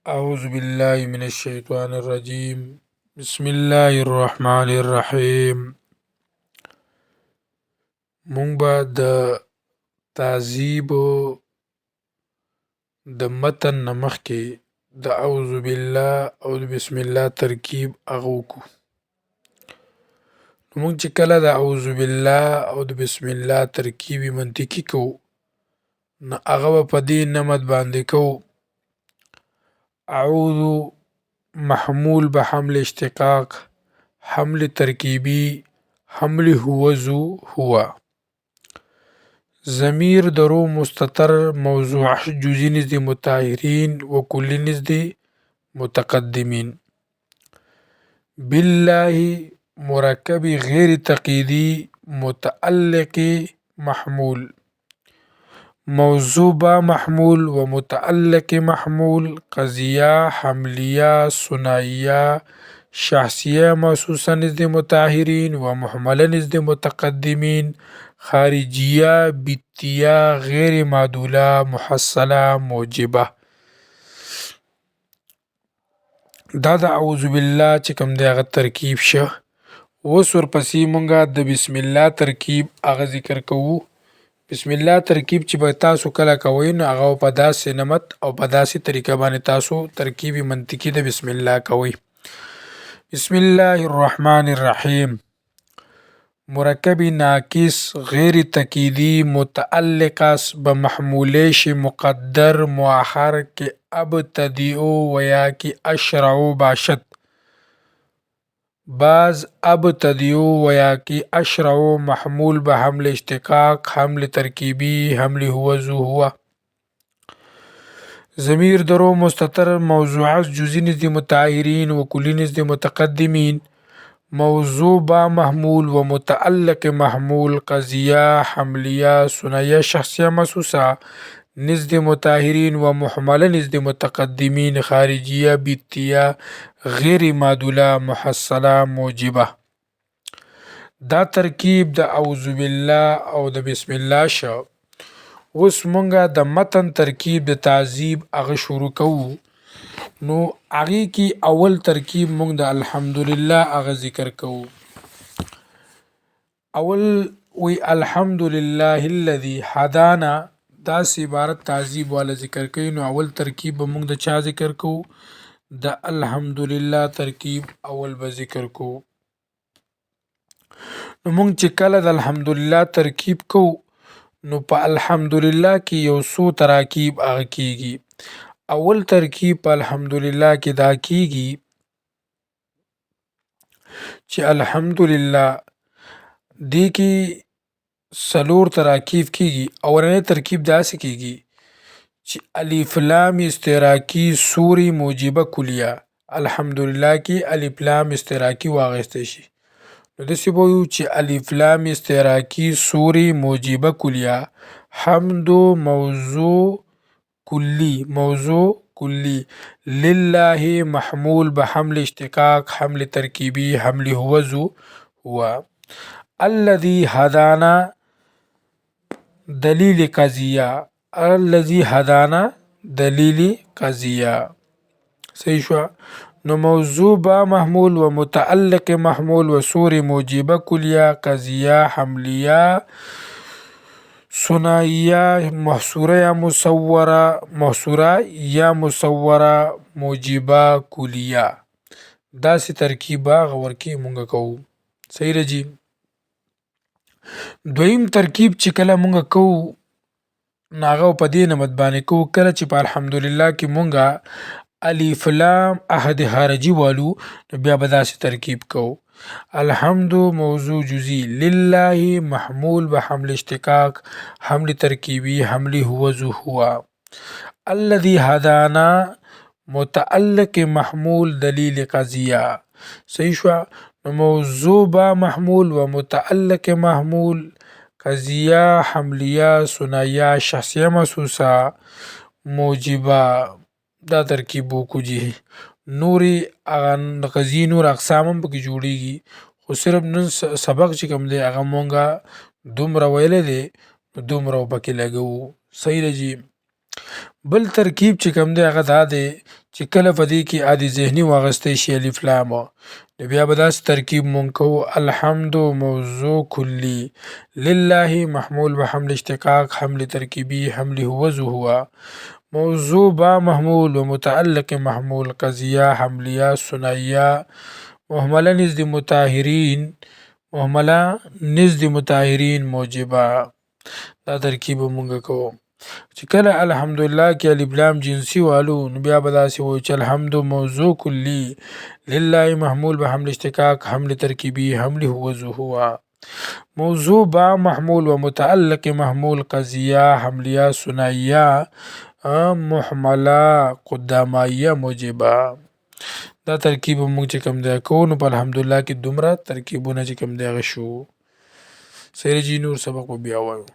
أعوذ بالله من الشيطان الرجيم. بسم الله الرحمن الرحيم. مونږ به د تعذیب د متن نه مخکې د اعوذ بالله او د بسم الله ترکیب هغه وکړو. نو مونږ چې کله د اعوذ بالله او د بسم الله ترکیب منطقي کوو نو هغه به په دې نمت باندې کوو: اعوذ محمول به حمل اشتقاق، حمل ترکیبی، حمل هوزو هو. ضمیر د رو مستتر موضوع جزئی نزد مطهرین و کلی نزد متقدمین. بالله مرکب غیر تقییدی متعلق محمول. موضوع با محمول و متعلق محمول قضیه حملیه ثنائیه شخصیه محسوسه نزد مطهرین و محمله نزد متقدمین خارجیه بیتیه غیر معدوله محصله موجبه. دا د اعوذ بالله چې کوم دی هغه ترکیب شه. اوس ورپسې مونږه د بسم الله ترکیب هغه ذکر کوو. بسم الله ترکیب چې به تاسو کله کوئ نو هغه په داسې نمت او په داسې طریقه باندې تاسو ترکیب منطقي د بسم الله کوئ. بسم الله الرحمن الرحیم. مرکب ناقص غیر تقییدی متعلق است به محمولش مقدر مؤخر که ابتدیع و یا که اشرع باشد. بعض ابتدیع و یا که اشرع محمول به حمل اشتقاق، حمل ترکیبی، حمل هوزو هو. ضمیر در رو مستتر موضوع جزئی نزد مطهرین و کلی نزد متقدمین. موضوع با محمول و متعلق محمول قضیه حملیه ثنائیه شخصیه محسوسه نزد مطهرین و محمله نزد متقدمین خارجیه بیتیه غیر معدوله محصله موجبه. دا ترکیب د اعوذ بالله او د بسم الله شه. اوس مونږه د متن ترکیب د تعذیب هغه شروع کوو. نو هغې کې اول ترکیب مونږ د الحمدلله هغه ذکر کوو. اول وی الحمدلله الذي هدانا، داسې عبارت تعذیب والا ذکر کوي. نو اول ترکیب به مونږ د چا ذکر کوو؟ د الحمدلله ترکیب اول به ذکر کوو. نو مونږ چې کله د الحمدلله ترکیب کوو نو په الحمدلله کې یو څو تراکیب هغه کیږي. اول ترکیب په الحمدلله کې دا کیږي چې الحمدلله دې کې څلور تراکیب کیږي. اولنی ترکیب داسې کیږي چې الف لام استعراقي سوري موجبه کلیه. الحمدلله کې الف لام استعراقي واخیستی شي. نو داسې به ویو چې الف لام استعراقي سوري موجبه کلیه. حمد موضوع کلی، موضوع کلی. لله محمول به حمل اشتقاق، حمل ترکیبی، حمل هوزو هو. الذي هدانا دلیل قضیه، الذي هدانا دلیل قضیه. صحیح شو. نو موضوع با محمول و متعلق محمول و سور موجبه کلیه قضیه حملیه ثنائیه محصوره یا مصوره، محصوره یا مصوره موجبه کلیه. داسې ترکیب هغه ورکې مونږ کوو. صحیح رجی. دویم ترکیب چې کله مونږ کوو نو هغه په دې نمت باندې کوو. کله چې په الحمدلله کې مونږ الف لام عهد خارجي والو نو بیا به داسې ترکیب کوو. الحمد موضوع جزئی، لله محمول به حمل اشتقاق، حمل ترکیبی، حمل هوزو هو. الذي هدانا متعلق محمول دلیل قضیه. صحیح شو. نو موضوع با محمول و متعلق محمول قضیه حملیه ثنائیه شخصیه محسوسه موجبه. دا ترکیب وکړو جی. نورې هغه قضیې نور اقسام هم پکې جوړیږي خو صرف نن سبق چې کوم دی هغه مونږه دومره ویلی دی نو دومره پکې لګوو. صحیح ده جی. بل ترکیب چې کوم دی هغه دا دی چې کله په دې کې عادي ذهني واغستی شي الف لام نو بیا به داسې ترکیب مونږ کوو الحمد موضوع کلی لله محمول به حمل اشتقاق حمل ترکیبی حمل هو ذو هو موضوع با محمول و متعلق محمول قضیه حملیه ثنائیه مهمله نزد مطهرین مهمله نزد مطهرین موجبه دا ترکیب به مونږ کوو چې کله الحمدلله کې الف لام جنسي والو نو بیا به داسې وایو چې الحمد موضوع کلی لله محمول به حمل اشتقاق حمل ترکیبی حمل هو ذو هو موضوع با محمول و متعلق محمول قضیه حملیه ثنائیه محمله قدامایه موجبه دا ترکیب مونږ چې کوم دی کوو نو په الحمدلله کې دومره ترکیبونه چې کوم دی هغه شو. صحیح جي نور سبق به بیا وایو.